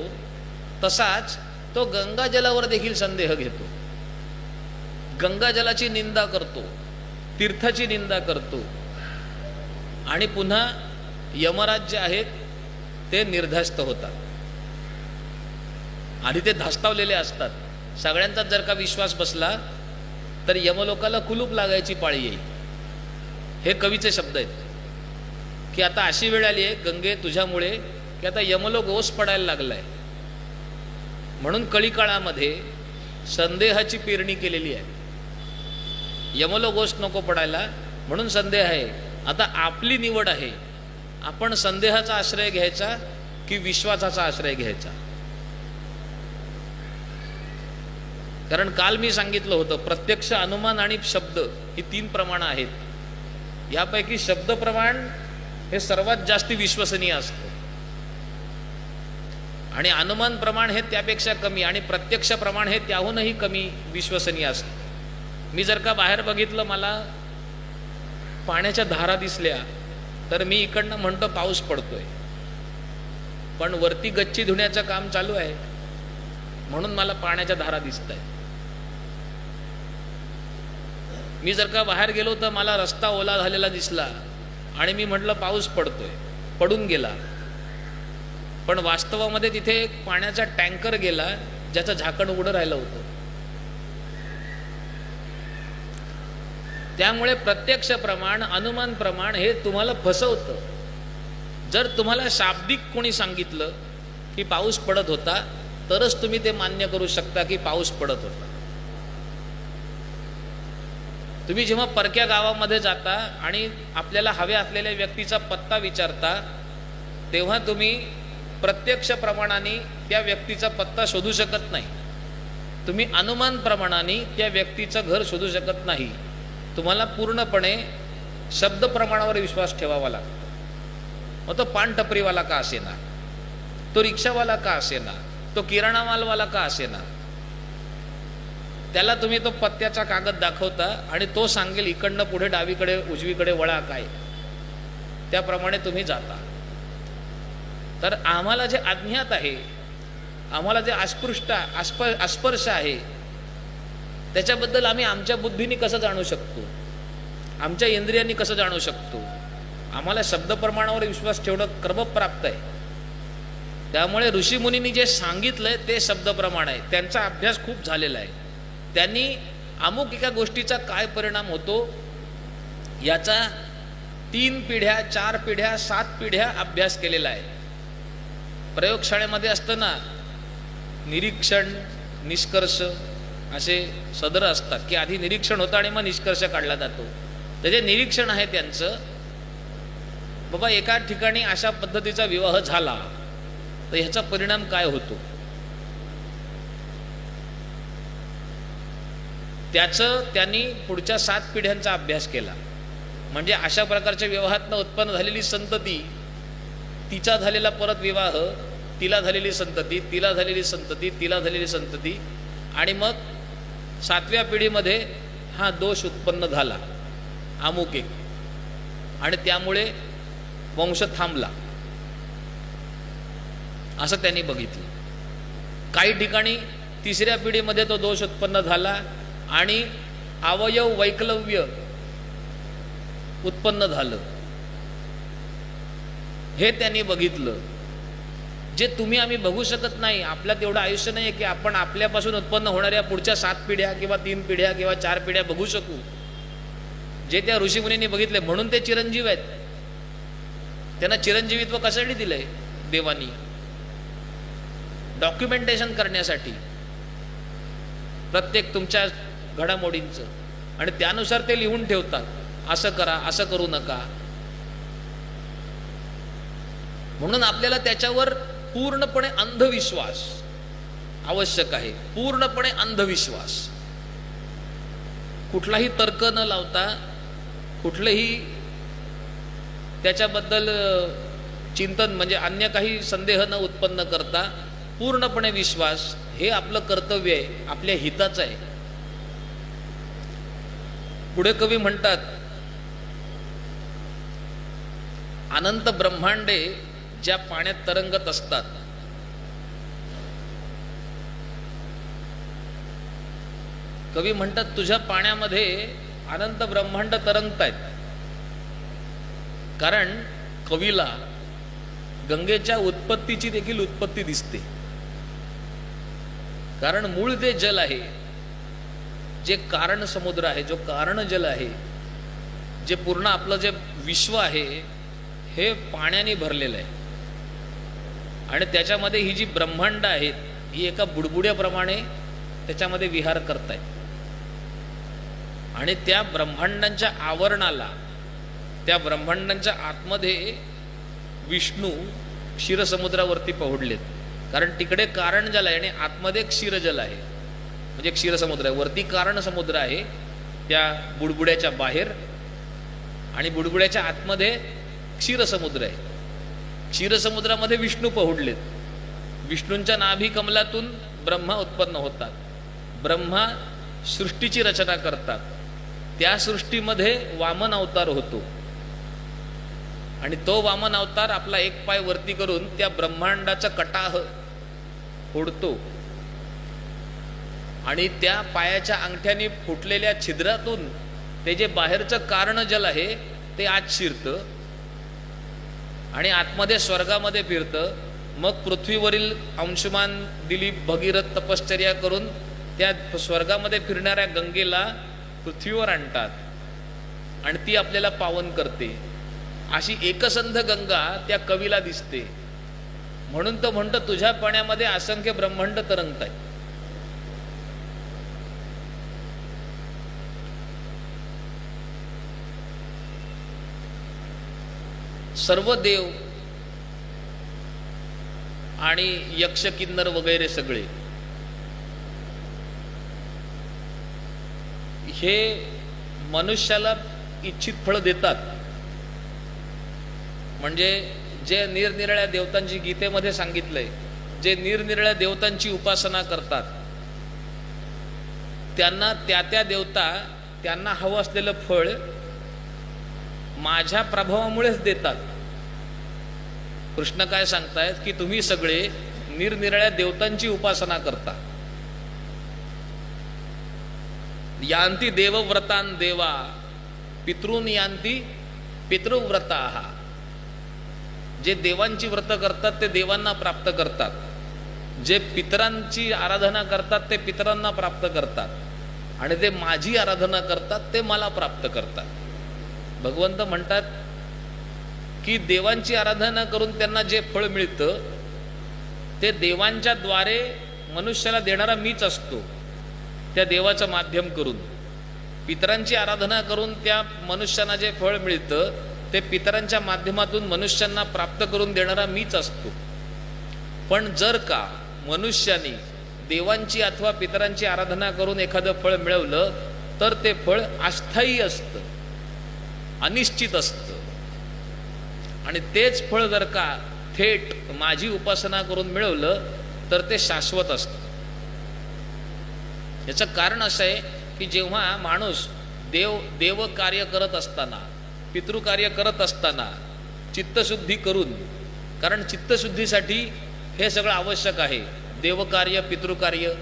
तसाच तो गंगाजलावर देखील संदेह घेतो. गंगाजलाची निंदा करतो, तीर्थाची निंदा करतो, आणि पुन्हा यमराज जे आहेत ते निर्धास्त होतात. आधी ते धास्तावलेले असतात. सगळ्यांचाच जर का विश्वास बसला तर यमलोकाला कुलूप लागायची पाळी येईल. हे कवीचे शब्द आहेत की आता अशी वेळ आली आहे गंगे तुझ्यामुळे की आता यमलोक ओस पडायला लागलाय. म्हणून कळीकाळामध्ये संदेहाची पेरणी केलेली आहे. यमलोक ओस नको पडायला म्हणून संदेह आहे. आता आपली निवड आहे, आपण संदेहाचा आश्रय घ्यायचा की विश्वासाचा आश्रय घ्यायचा. कारण काल मी सांगितलं होतं प्रत्यक्ष, अनुमान आणि शब्द ही 3 प्रमाणं आहेत. यापैकी शब्द प्रमाण हे सर्वात जास्ती विश्वसनीय असतं. आणि अनुमान प्रमाण हे त्यापेक्षा कमी आणि प्रत्यक्ष प्रमाण हे त्याहूनही कमी विश्वसनीय असतं. मी जर का बाहेर बघितलं, मला पाण्याच्या धारा दिसल्या, तर मी इकडनं म्हणतो पाऊस पडतोय, पण वरती गच्ची धुण्याचं काम चालू आहे म्हणून मला पाण्याच्या धारा दिसत आहेत. मी जर का बाहेर गेलो तर मला रस्ता ओला झालेला दिसला आणि मी म्हटलं पाऊस पडतोय, पडून गेला, पण वास्तवामध्ये तिथे एक पाण्याचा टँकर गेला ज्याचं झाकण उघडं राहिलं होतं. त्यामुळे प्रत्यक्ष प्रमाण, अनुमान प्रमाण हे तुम्हाला फसवतं. जर तुम्हाला शाब्दिक कोणी सांगितलं की पाऊस पडत होता, तरच तुम्ही ते मान्य करू शकता की पाऊस पडत होता. तुम्ही जेव्हा परक्या गावामध्ये जाता आणि आपल्याला हव्या असलेल्या व्यक्तीचा पत्ता विचारता, तेव्हा तुम्ही प्रत्यक्ष प्रमाणाने त्या व्यक्तीचा पत्ता शोधू शकत नाही. तुम्ही अनुमान प्रमाणाने त्या व्यक्तीचं घर शोधू शकत नाही. तुम्हाला पूर्णपणे शब्द प्रमाणावर विश्वास ठेवावा लागतो. मग तो पान टपरीवाला का असेना, तो रिक्षावाला का असेना, तो किराणा मालवाला का असेना, त्याला तुम्ही तो पत्त्याचा कागद दाखवता आणि तो सांगेल इकडनं पुढे डावीकडे उजवीकडे वळा काय, त्याप्रमाणे तुम्ही जाता. तर आम्हाला जे अज्ञात आहे, आम्हाला जे अस्पर्श आहे, त्याच्याबद्दल आम्ही आमच्या बुद्धीने कसं जाणू शकतो, आमच्या इंद्रियांनी कसं जाणू शकतो? आम्हाला शब्द प्रमाणावर विश्वास ठेवणं क्रमप्राप्त आहे. त्यामुळे ऋषीमुनींनी जे सांगितलंय ते शब्द प्रमाण आहे. त्यांचा अभ्यास खूप झालेला आहे. त्यांनी अमुक एका गोष्टीचा काय परिणाम होतो याचा 3 पिढ्या, 4 पिढ्या, 7 पिढ्या अभ्यास केलेला आहे. प्रयोगशाळेमध्ये असताना निरीक्षण, निष्कर्ष असे सदर असतात की आधी निरीक्षण होतं आणि मग निष्कर्ष काढला जातो. तर जे निरीक्षण आहे त्यांचं, बाबा एका ठिकाणी अशा पद्धतीचा विवाह झाला तर ह्याचा परिणाम काय होतो, त्याचं त्यांनी पुढच्या 7 पिढ्यांचा अभ्यास केला. म्हणजे अशा प्रकारच्या विवाहातनं उत्पन्न झालेली संतती, तिचा झालेला परत विवाह, तिला झालेली संतती, तिला झालेली संतती, तिला झालेली संतती, आणि मग 7व्या पिढीमध्ये हा दोष उत्पन्न झाला अमुक एक, आणि त्यामुळे वंश थांबला, असं त्यांनी बघितलं. काही ठिकाणी 3ऱ्या पिढीमध्ये तो दोष उत्पन्न झाला आणि अवयव वैकलव्य उत्पन्न झालं, हे त्यांनी बघितलं. जे तुम्ही आम्ही बघू शकत नाही. आपल्यात एवढं आयुष्य नाही की आपण आपल्यापासून उत्पन्न होणाऱ्या पुढच्या 7 पिढ्या किंवा 3 पिढ्या किंवा 4 पिढ्या बघू शकू. जे त्या ऋषीमुनींनी बघितले म्हणून ते चिरंजीव आहेत. त्यांना चिरंजीवित्व कशासाठी दिलंय देवानी? डॉक्युमेंटेशन करण्यासाठी प्रत्येक तुमच्या घडामोडींचं, आणि त्यानुसार ते लिहून ठेवतात, असं करा, असं करू नका. म्हणून आपल्याला त्याच्यावर पूर्णपणे अंधविश्वास आवश्यक आहे. पूर्णपणे अंधविश्वास, कुठलाही तर्क न लावता, कुठलेही त्याच्याबद्दल चिंतन म्हणजे अन्य काही संदेह न उत्पन्न करता पूर्णपणे विश्वास, हे आपलं कर्तव्य आहे, आपल्या हिताचं आहे. पुढे कवी म्हणतात, अनंत ब्रह्मांडे ज्या पाण्यात तरंगत असतात, कवी म्हणतात तुझ्या पाण्यामध्ये अनंत ब्रह्मांड तरंगतायत. कारण कवीला गंगेच्या उत्पत्तीची देखील उत्पत्ती दिसते. कारण मूळ जे जल आहे, जे कारण समुद्र आहे, जो कारण जल आहे, जे पूर्ण आपलं जे विश्व आहे हे पाण्याने भरलेलं आहे. आणि त्याच्यामध्ये ही जी ब्रह्मांड आहेत ही एका बुडबुड्याप्रमाणे त्याच्यामध्ये विहार करतायत. आणि त्या ब्रह्मांडांच्या आवरणाला, त्या ब्रह्मांडांच्या आतमध्ये विष्णू क्षीरसमुद्रावरती पहुडलेत. कारण तिकडे कारण जल आहे आणि आतमध्ये क्षीरजल आहे, म्हणजे क्षीरसमुद्र आहे. वरती कारण समुद्र आहे त्या बुडबुड्याच्या बाहेर, आणि बुडबुड्याच्या आतमध्ये क्षीरसमुद्र आहे. क्षीरसमुद्रामध्ये विष्णू पहुडलेत. विष्णूंच्या नाभी कमलातून ब्रह्मा उत्पन्न होतात. ब्रह्मा सृष्टीची रचना करतात. त्या सृष्टीमध्ये वामन अवतार होतो आणि तो वामन अवतार आपला एक पाय वरती करून त्या ब्रह्मांडाचा कटाह फोडतो आणि त्या पायाच्या अंगठ्याने फुटलेल्या छिद्रातून ते जे बाहेरचं कारण जल आहे ते आत शिरतं आणि आतमध्ये स्वर्गामध्ये फिरतं. मग पृथ्वीवरील अंशुमान दिलीप भगीरथ तपश्चर्या करून त्या स्वर्गामध्ये फिरणाऱ्या गंगेला पृथ्वीवर आणतात आणि ती आपल्याला पावन करते. अशी एकसंध गंगा त्या कवीला दिसते. म्हणून तो म्हणतो तुझ्या पाण्यामध्ये असंख्य ब्रह्मांड तरंगतायत. सर्व देव आणि यक्ष किन्नर वगैरे सगळे हे मनुष्याला इच्छित फळ देतात. म्हणजे जे निरनिराळ्या देवतांची गीतेमध्ये सांगितलंय, जे निरनिराळ्या देवतांची उपासना करतात त्यांना त्या त्या देवता त्यांना हवं असलेलं फळ माझ्या प्रभावामुळेच देतात. कृष्ण काय सांगतायत की तुम्ही सगळे निरनिराळ्या देवतांची उपासना करता. यांती देवव्रतान देवा पितॄन यांती पितृव्रताः. जे देवांची व्रत करतात ते देवांना प्राप्त करतात. जे पितरांची आराधना करतात ते पितरांना प्राप्त करतात आणि ते माझी आराधना करतात ते मला प्राप्त करतात. भगवंत म्हणतात की देवांची आराधना करून त्यांना जे फळ मिळतं ते देवांच्या द्वारे मनुष्याला देणारा मीच असतो, त्या देवाचं माध्यम करून. पितरांची आराधना करून त्या मनुष्यांना जे फळ मिळतं ते पितरांच्या माध्यमातून मनुष्यांना प्राप्त करून देणारा मीच असतो. पण जर का मनुष्याने देवांची अथवा पितरांची आराधना करून एखादं फळ मिळवलं तर ते फळ अस्थायी असतं, अनिश्चित असतं. आणि तेच फळ जर का थेट माझी उपासना करून मिळवलं तर ते शाश्वत असतं. याचं कारण असं आहे की जेव्हा माणूस देव कार्य करत असताना, पितृकार्य करत असताना चित्तशुद्धी करून, कारण चित्तशुद्धीसाठी हे सगळं आवश्यक आहे, देवकार्य पितृकार्य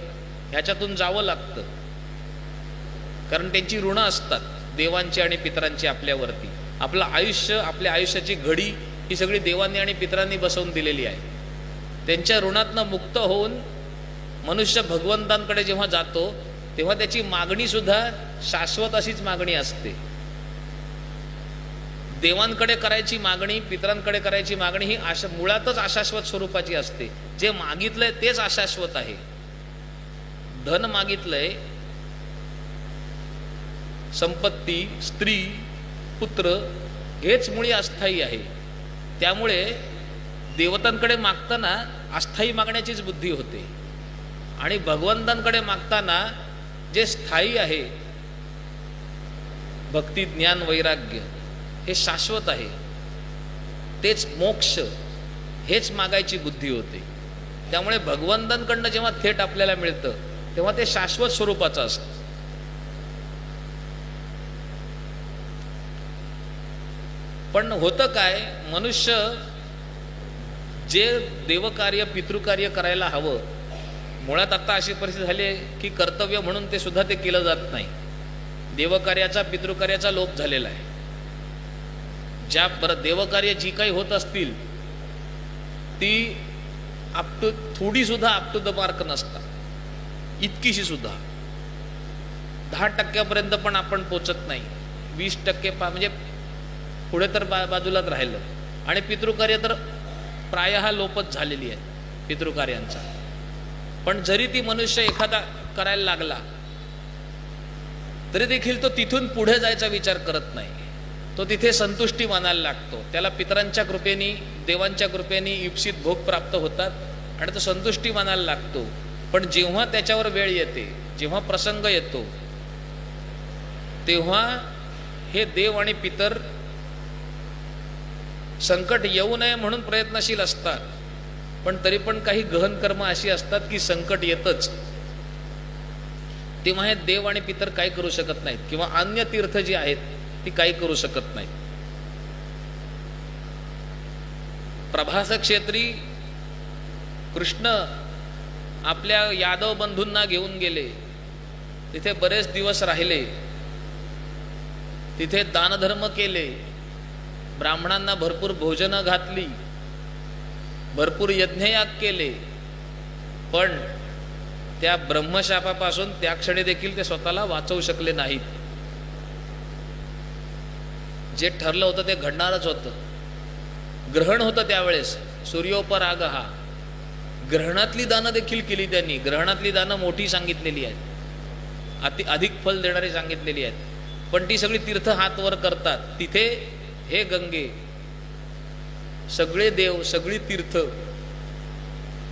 ह्याच्यातून जावं लागतं. कारण त्यांची ऋणं असतात देवांची आणि पितरांची आपल्यावरती. आपलं आयुष्य, आपल्या आयुष्याची घडी ही सगळी देवांनी आणि पितरांनी बसवून दिलेली आहे. त्यांच्या ऋणातनं मुक्त होऊन मनुष्य भगवंतांकडे जेव्हा जातो तेव्हा त्याची मागणी सुद्धा शाश्वत अशीच मागणी असते. देवांकडे करायची मागणी, पितरांकडे करायची मागणी ही मुळातच अशाश्वत स्वरूपाची असते. जे मागितलंय तेच अशाश्वत आहे. धन मागितलंय, संपत्ती, स्त्री, पुत्र हेच मुळी अस्थायी आहे. त्यामुळे देवतांकडे मागताना अस्थायी मागण्याचीच बुद्धी होते आणि भगवंतांकडे मागताना जे स्थायी आहे, भक्ती, ज्ञान, वैराग्य हे शाश्वत आहे, तेच मोक्ष, हेच मागायची बुद्धी होते. त्यामुळे भगवंतांकडनं जेव्हा थेट आपल्याला मिळतं तेव्हा ते शाश्वत स्वरूपाचं असतं. पण होतं काय, मनुष्य जे देवकार्य पितृकार्य करायला हवं, मुळात आता अशी परिस्थिती झाली आहे की कर्तव्य म्हणून ते सुद्धा ते केलं जात नाही. देवकार्याचा पितृकार्याचा लोप झालेला आहे. ज्या देवकार्य जी काही होत असतील ती थोडी सुद्धा अप टू द मार्क नसतात, इतकीशी सुद्धा. 10% पण आपण पोचत नाही. 20% म्हणजे पुढे तर बाजूलाच राहिलं. आणि पितृकार्य तर प्रायः लोपच झालेली आहे पितृकार्यांचा. पण जरी ती मनुष्य एखादा करायला लागला तरी देखील तो तिथून पुढे जायचा विचार करत नाही. तो तिथे संतुष्टी मानायला लागतो. त्याला पितरांच्या कृपेने, देवांच्या कृपेने इप्सित भोग प्राप्त होतात आणि तो संतुष्टी मानायला लागतो. पण जेव्हा त्याच्यावर वेळ येते, जेव्हा प्रसंग येतो, तेव्हा हे देव आणि पितर संकट येऊ नये म्हणून प्रयत्नशील असतात. पण तरी पण काही गहन कर्म अशी असतात की संकट येतच, तेव्हा हे देव आणि पितर काही करू शकत नाहीत, किंवा अन्य तीर्थ जी आहेत ती काही करू शकत नाहीत. प्रभास क्षेत्री कृष्ण आपल्या यादव बंधूंना घेऊन गेले, तिथे बरेच दिवस राहिले, तिथे दानधर्म केले, ब्राह्मणांना भरपूर भोजनं घातली, भरपूर यज्ञयाग केले, पण त्या ब्रह्मशापापासून त्या क्षणी देखील ते स्वतःला वाचवू शकले नाहीत. जे ठरलं होतं ते घडणारच होतं. ग्रहण होतं त्यावेळेस, सूर्योपराग हा. ग्रहणातली दानं देखील केली त्यांनी. ग्रहणातली दानं मोठी सांगितलेली आहेत, अधिक फल देणारी सांगितलेली आहेत, पण ती सगळी तीर्थ हात वर करतात. तिथे हे गंगे, सगळे देव, सगळी तीर्थ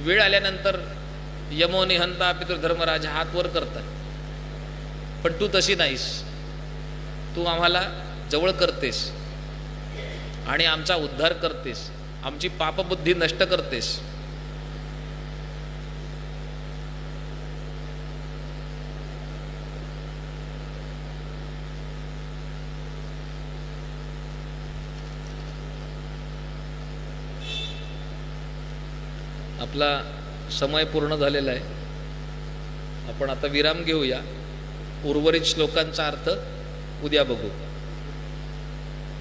वेळ आल्यानंतर यमो निहंता पितृधर्मराज हात वर करतात. पण तू तशी नाहीस, तू आम्हाला जवळ करतेस आणि आमचा उद्धार करतेस, आमची पापबुद्धी नष्ट करतेस. आपला समय पूर्ण झालेला आहे. आपण आता विराम घेऊया. उर्वरित श्लोकांचा अर्थ उद्या बघू.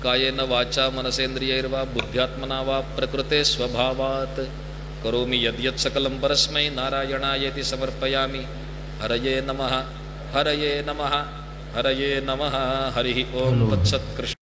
कायेन वाचा मनसेंद्रियैर्वा बुद्ध्यात्मना वा प्रकृते स्वभावात करोमि यद्यत् सकलं परस्मै नारायणायेति समर्पयामि. हरये नमः, हरये नमः, हरये नमः. हरिः ओम तत्सत्. कृष्ण.